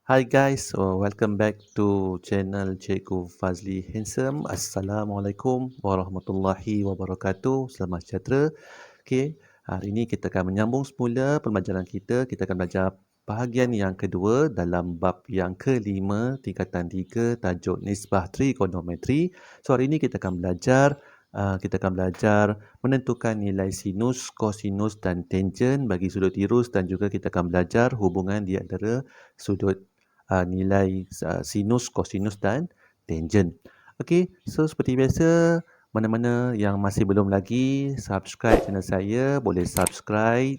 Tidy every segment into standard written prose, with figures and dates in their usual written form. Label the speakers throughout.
Speaker 1: Hi guys, welcome back to channel Cikgu Fazli Handsome. Assalamualaikum warahmatullahi wabarakatuh. Selamat sejahtera. Okey, hari ini kita akan menyambung semula pembelajaran kita. Kita akan belajar bahagian yang kedua dalam bab yang kelima, tingkatan 3, tajuk nisbah trigonometri. So hari ini kita akan belajar menentukan nilai sinus, kosinus dan tangen bagi sudut tirus, dan juga kita akan belajar hubungan di antara sudut nilai sinus, kosinus dan tangen. Okey, so seperti biasa, mana-mana yang masih belum lagi subscribe channel saya, boleh subscribe.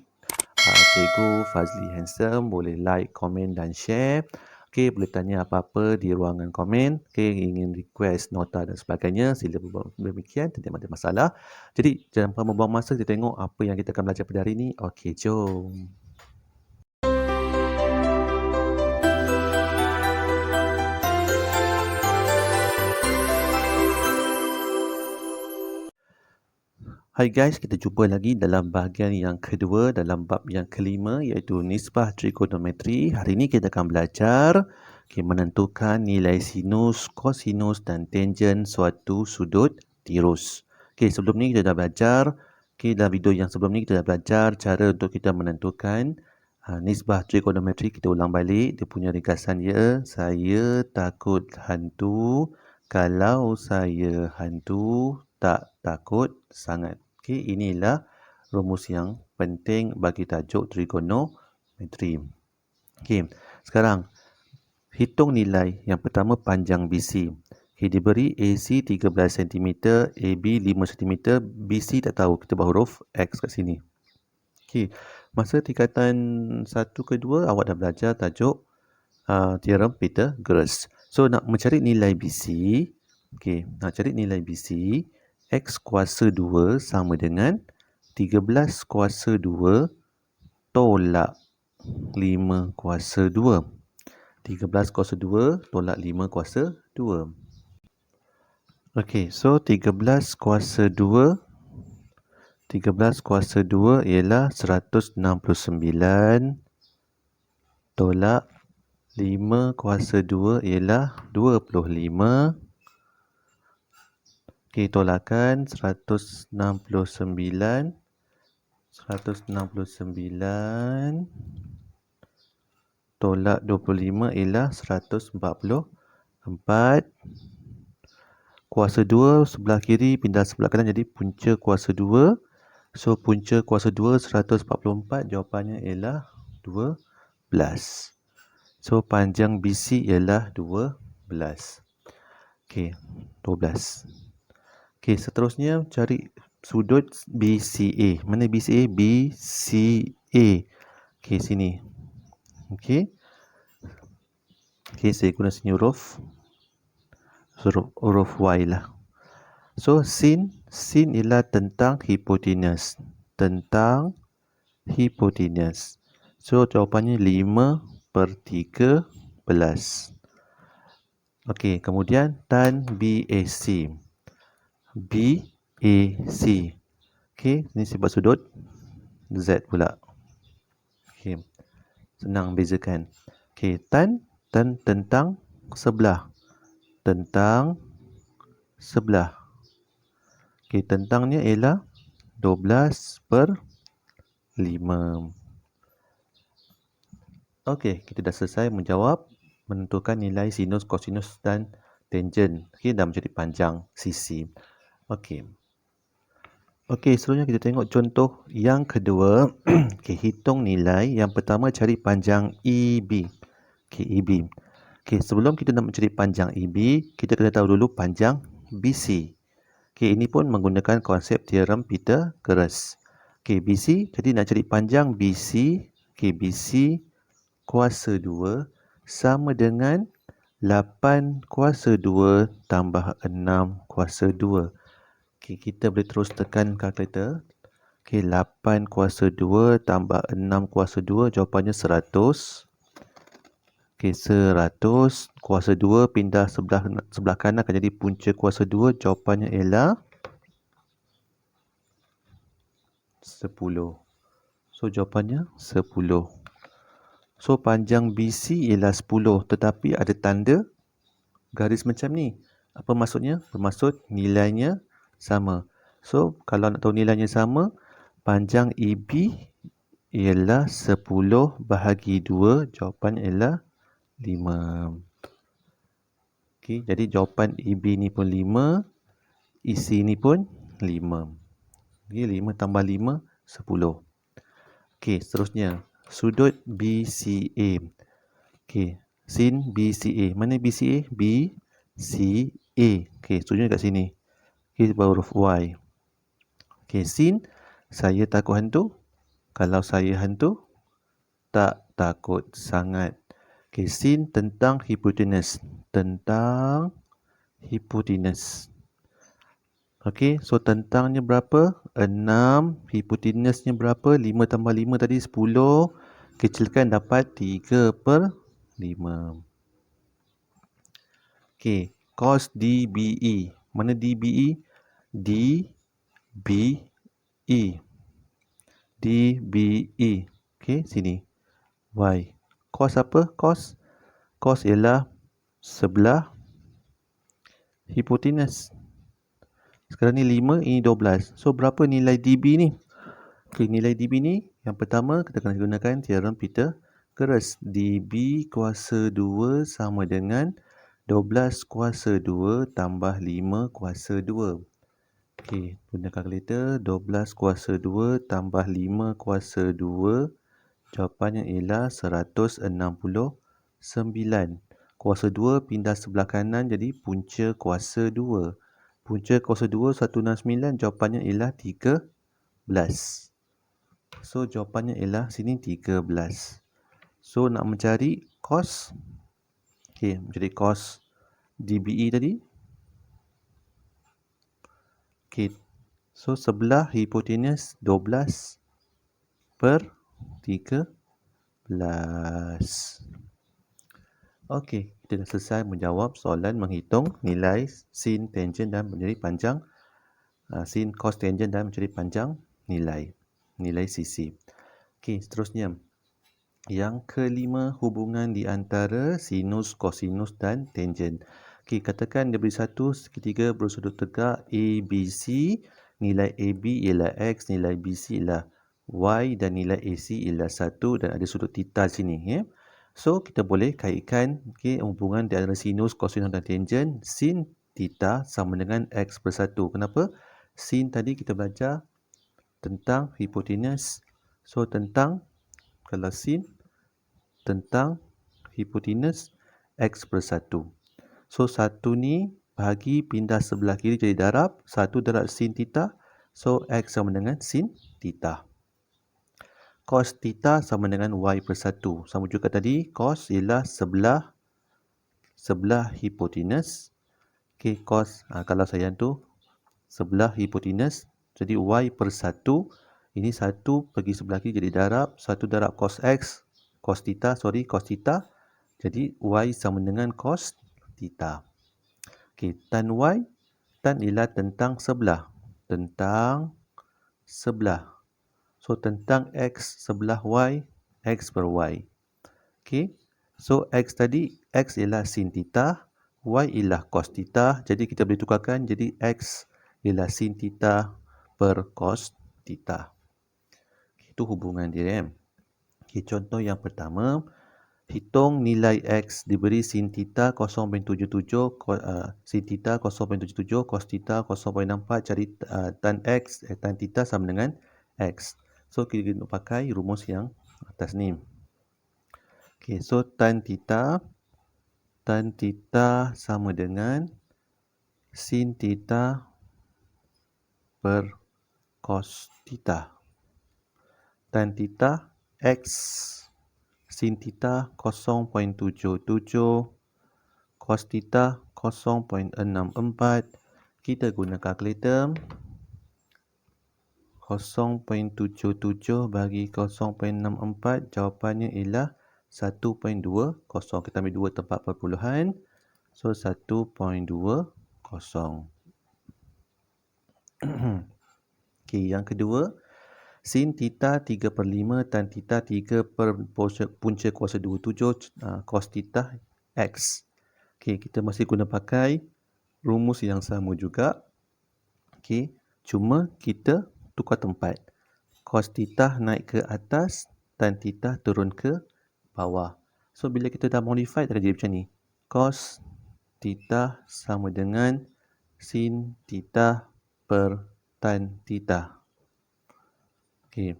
Speaker 1: Cikgu Fazli Handsome, boleh like, komen dan share. Okey, boleh tanya apa-apa di ruangan komen. Okey, ingin request nota dan sebagainya, sila buat demikian, tidak ada masalah. Jadi, jangan lupa membuang masa, kita tengok apa yang kita akan belajar pada hari ini. Okey, jom. Hai guys, kita jumpa lagi dalam bahagian yang kedua dalam bab yang kelima, iaitu nisbah trigonometri. Hari ini kita akan belajar menentukan nilai sinus, kosinus dan tangen suatu sudut tirus. Sebelum ni kita dah belajar, dalam video yang sebelum ni kita dah belajar cara untuk kita menentukan nisbah trigonometri. Kita ulang balik, dia punya ringkasan dia. Saya takut hantu, kalau saya hantu tak takut sangat. Okey, inilah rumus yang penting bagi tajuk trigonometri. Okey, sekarang hitung nilai. Yang pertama panjang BC. Okey, diberi AC 13 cm, AB 5 cm, BC tak tahu, kita buat huruf X kat sini. Okey, masa tingkatan 1 ke 2 awak dah belajar tajuk teorem Pythagoras. So nak mencari nilai BC, nak cari nilai BC, X kuasa 2 sama dengan 13 kuasa 2 tolak 5 kuasa 2. 13 kuasa 2 tolak 5 kuasa 2. Okey, so 13 kuasa 2 ialah 169 tolak 5 kuasa 2 ialah 25. Okey, tolakan 169 tolak 25 ialah 144. Kuasa 2 sebelah kiri pindah sebelah kanan jadi punca kuasa 2. So punca kuasa 2 144, jawapannya ialah 12. So panjang BC ialah 12. Okey, 12. Okey, seterusnya cari sudut BCA. Mana BCA? BCA. Okey, sini. Okey. Okey, saya guna sini huruf Y lah. So, sin ialah tentang hipotenus. Tentang hipotenus. So, jawapannya 5/13. Okey, kemudian tan BAC. BAC. Okey, ini saya buat sudut Z pula. Okey, senang bezakan. Okey, tan tentang sebelah. Tentang sebelah. Okey, tentangnya ialah 12/5. Okey, kita dah selesai menjawab, menentukan nilai sinus, kosinus dan tangen. Okey, dah menjadi panjang sisi. Okey. Okey, seterusnya kita tengok contoh yang kedua. Okey, hitung nilai. Yang pertama cari panjang EB. Okey, EB. Okey, sebelum kita nak mencari panjang EB, kita kena tahu dulu panjang BC. Okey, ini pun menggunakan konsep teorem Pythagoras. Okey, BC, jadi nak cari panjang BC. Okey, BC kuasa 2 sama dengan 8 kuasa 2 tambah 6 kuasa 2. Okey, kita boleh terus tekan kalkulator. Okey, 8 kuasa 2 tambah 6 kuasa 2, jawapannya 100. Okey, 100 kuasa 2 pindah sebelah kanan akan jadi punca kuasa 2, jawapannya ialah 10. So, jawapannya 10. So, panjang BC ialah 10 tetapi ada tanda garis macam ni. Apa maksudnya? Bermaksud nilainya sama. So, kalau nak tahu nilainya sama, panjang AB ialah 10 bahagi 2. Jawapan ialah 5. Okay, jadi jawapan AB ni pun 5. Isi ni pun 5. Okay, 5 tambah 5, 10. Okay, seterusnya. Sudut BCA. Okay, sin BCA. Mana BCA? BCA. Okay, sudutnya kat sini. Okay, baru huruf Y. Okay, sin. Saya takut hantu. Kalau saya hantu, tak takut sangat. Okay, sin tentang hipotenus. Tentang hipotenus. Okay, so tentangnya berapa? 6. Hipotenusnya berapa? 5 tambah 5 tadi 10. Kecilkan dapat 3/5. Okay, cos DBE. Mana DBE? DBE. DBE. Okay, sini. Y. Cos apa? Cos ialah sebelah hipotenus. Sekarang ni 5, ini 12. So, berapa nilai DB ni? Okay, nilai DB ni, yang pertama, kita akan gunakan teorem Pythagoras. DB kuasa 2 sama dengan 12 kuasa 2 tambah 5 kuasa 2. Okay, guna kalkulator. 12 kuasa 2 tambah 5 kuasa 2. Jawapannya ialah 169. Kuasa 2 pindah sebelah kanan jadi punca kuasa 2. Punca kuasa 2, 169. Jawapannya ialah 13. So, jawapannya ialah sini 13. So, nak mencari cos. Okay, mencari cos DBE tadi. Okay, so sebelah hipotenus 12 per 13. Okey, kita dah selesai menjawab soalan menghitung nilai sin, tangent dan menjadi panjang sin, cos, tangent dan menjadi panjang nilai sisi. Okey, seterusnya. Yang kelima, hubungan di antara sinus, kosinus dan tangent. Okey, katakan dia beri satu segitiga bersudut tegak ABC, nilai AB ialah X, nilai BC ialah Y dan nilai AC ialah 1 dan ada sudut theta sini. Ya. So, kita boleh kaitkan hubungan di antara sinus, kosinus dan tangent. Sin theta sama dengan X per 1. Kenapa? Sin tadi kita belajar tentang hipotenus. So, kalau sin tentang hipotenus X per 1. So, 1 ni bahagi pindah sebelah kiri jadi darab. 1 darab sin theta. So, X sama dengan sin theta. Cos theta sama dengan Y per 1. Sama juga tadi, cos ialah sebelah hipotenus. Okay, cos, kalau saya tu sebelah hipotenus, jadi Y per 1. Ini 1 pergi sebelah kiri jadi darab. 1 darab cos X, cos theta. Jadi, Y sama dengan cos theta. Okay, tan Y. Tan ialah tentang sebelah. So, tentang X sebelah Y, X per Y. Okay. So, X tadi, X ialah sin theta, Y ialah cos theta. Jadi, kita boleh tukarkan. Jadi, X ialah sin theta per cos theta. Itu hubungan dia. Okay, contoh yang pertama. Hitung nilai X diberi sin theta 0.77, sin theta 0.77, cos theta 0.64. Cari tan X, tan theta sama dengan X. So, kita nak pakai rumus yang atas ni. Okay, so tan theta sama dengan sin theta per cos theta. Tan theta X sin theta 0.77, cos theta 0.64. Kita guna kalkulator. 0.77 bagi 0.64, jawapannya ialah 1.20. Kita ambil 2 tempat perpuluhan. So, 1.20. Okey, yang kedua. Sin theta 3/5 tan theta 3 per punca kuasa 27 cos theta X. Okey, kita masih guna pakai rumus yang sama juga. Okey, cuma kita tukar tempat. Cos theta naik ke atas, tan theta turun ke bawah. So, bila kita dah modify, akan jadi macam ni. Cos theta sama dengan sin theta per tan theta. Okey,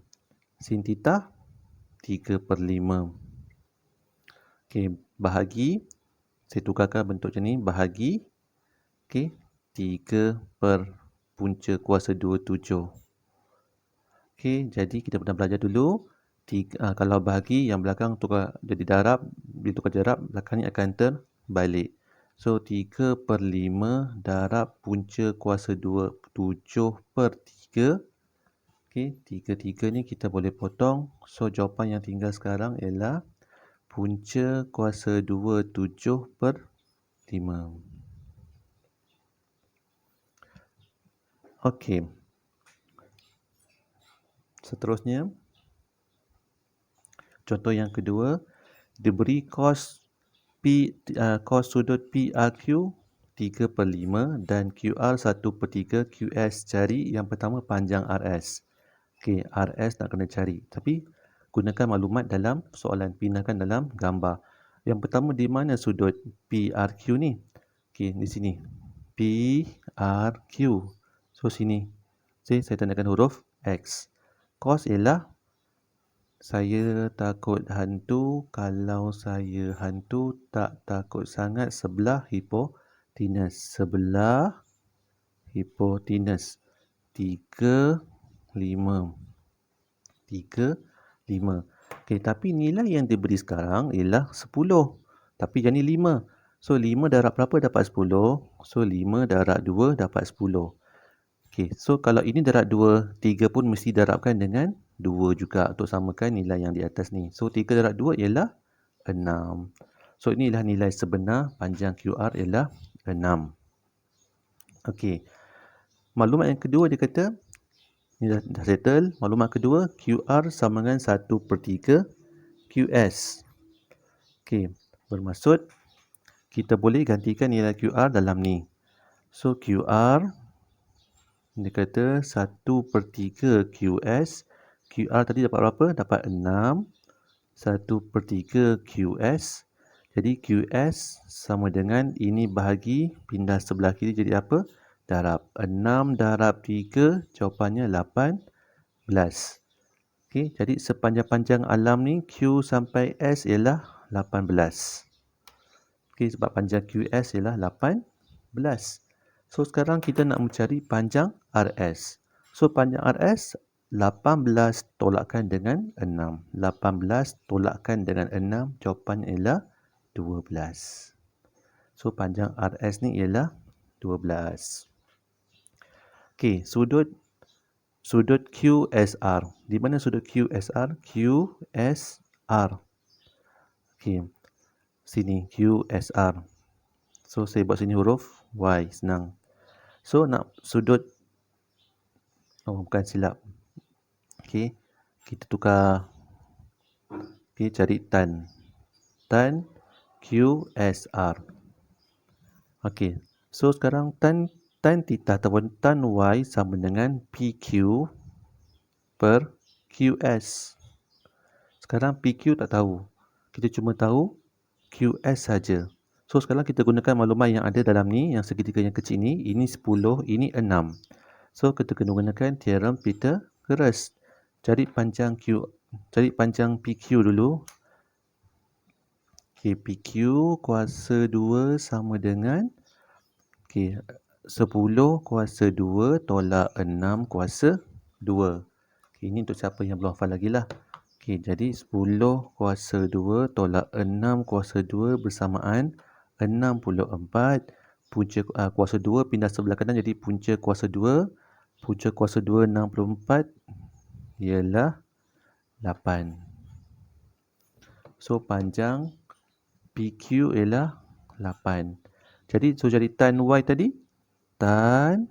Speaker 1: sin theta 3/5. Okey, bahagi. Saya tukarkan bentuk macam ni. Bahagi. Okey, 3 per punca kuasa 27. Okey, jadi kita pernah belajar dulu. Kalau bahagi, yang belakang tukar jadi darab. Bila tukar darab, belakang ni akan terbalik. So, 3/5 darab punca kuasa 27 per 3. Okey, 3 ni kita boleh potong. So, jawapan yang tinggal sekarang ialah punca kuasa 27 per 5. Okey. Seterusnya, contoh yang kedua, diberi cos sudut PRQ 3/5 dan QR 1/3 QS. Cari yang pertama panjang RS. Okey, RS nak kena cari. Tapi gunakan maklumat dalam soalan, pindahkan dalam gambar. Yang pertama, di mana sudut PRQ ni? Okey, di sini. PRQ. So, sini. Saya tandakan huruf X. Cos ialah saya takut hantu. Kalau saya hantu, tak takut sangat sebelah hipotenus. Sebelah hipotenus. 3, 5. 3, 5. Okey, tapi nilai yang diberi sekarang ialah 10. Tapi jadi 5. So, 5 darab berapa dapat 10? So, 5 darab 2 dapat 10. Okey, so kalau ini darab 2, 3 pun mesti darabkan dengan 2 juga untuk samakan nilai yang di atas ni. So, 3 darab 2 ialah 6. So, inilah nilai sebenar panjang QR ialah 6. Okey. Maklumat yang kedua dia kata, ni dah settle. Maklumat kedua, QR sama dengan 1/3 QS. Okey, bermaksud kita boleh gantikan nilai QR dalam ni. So, QR, dia kata 1/3 QS. QR tadi dapat berapa? Dapat 6. 1/3 QS. Jadi, QS sama dengan ini bahagi, pindah sebelah kiri jadi apa? Darab. 6 darab 3, jawapannya 18. Okey, jadi sepanjang-panjang alam ni, Q sampai S ialah 18. Okey, sebab panjang QS ialah 18. So, sekarang kita nak mencari panjang RS. So, panjang RS, 18 tolakkan dengan 6. 18 tolakkan dengan 6, jawapannya ialah 12. So, panjang RS ni ialah 12. Okey, sudut QSR. Di mana sudut QSR? QSR. Okey, sini QSR. So, saya buat sini huruf Y, senang. So, nak sudut, bukan, silap. Okey, kita tukar. Okey, cari tan. Tan QSR. Okey, so sekarang tan theta ataupun tan Y sama dengan PQ per QS. Sekarang PQ tak tahu. Kita cuma tahu QS saja. So, sekarang kita gunakan maklumat yang ada dalam ni, yang segitiga yang kecil ni. Ini 10, ini 6. So, kita kena gunakan teorem Pythagoras. Cari panjang PQ dulu. Okey, PQ kuasa 2 sama dengan 10 kuasa 2 tolak 6 kuasa 2. Okay, ini untuk siapa yang belum hafal lagi lah. Okay, jadi 10 kuasa 2 tolak 6 kuasa 2 bersamaan 64. Punca kuasa 2 pindah sebelah kanan jadi punca kuasa 2. Punca kuasa 2 64 ialah 8. So, panjang PQ ialah 8. Jadi, so jadi tan Y tadi, tan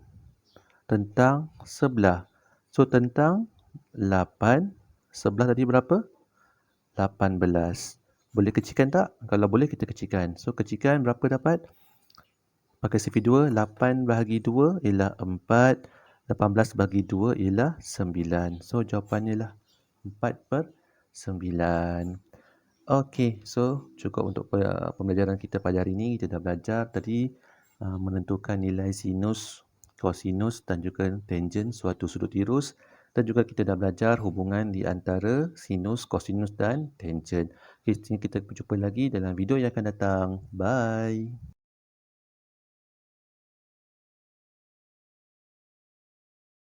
Speaker 1: tentang sebelah. So, tentang 8. Sebelah tadi berapa? 18. Boleh kecilkan tak? Kalau boleh kita kecilkan. So kecilkan berapa dapat? Pakai sifir 2, 8 bahagi 2 ialah 4. 18 bahagi 2 ialah 9. So jawapannya lah 4/9. Okey, so cukup untuk pembelajaran kita pada hari ini. Kita dah belajar tadi menentukan nilai sinus, kosinus dan juga tangent suatu sudut tirus. Dan juga kita dah belajar hubungan di antara sinus, kosinus dan tangent. Okay, kita berjumpa lagi dalam video yang akan datang. Bye.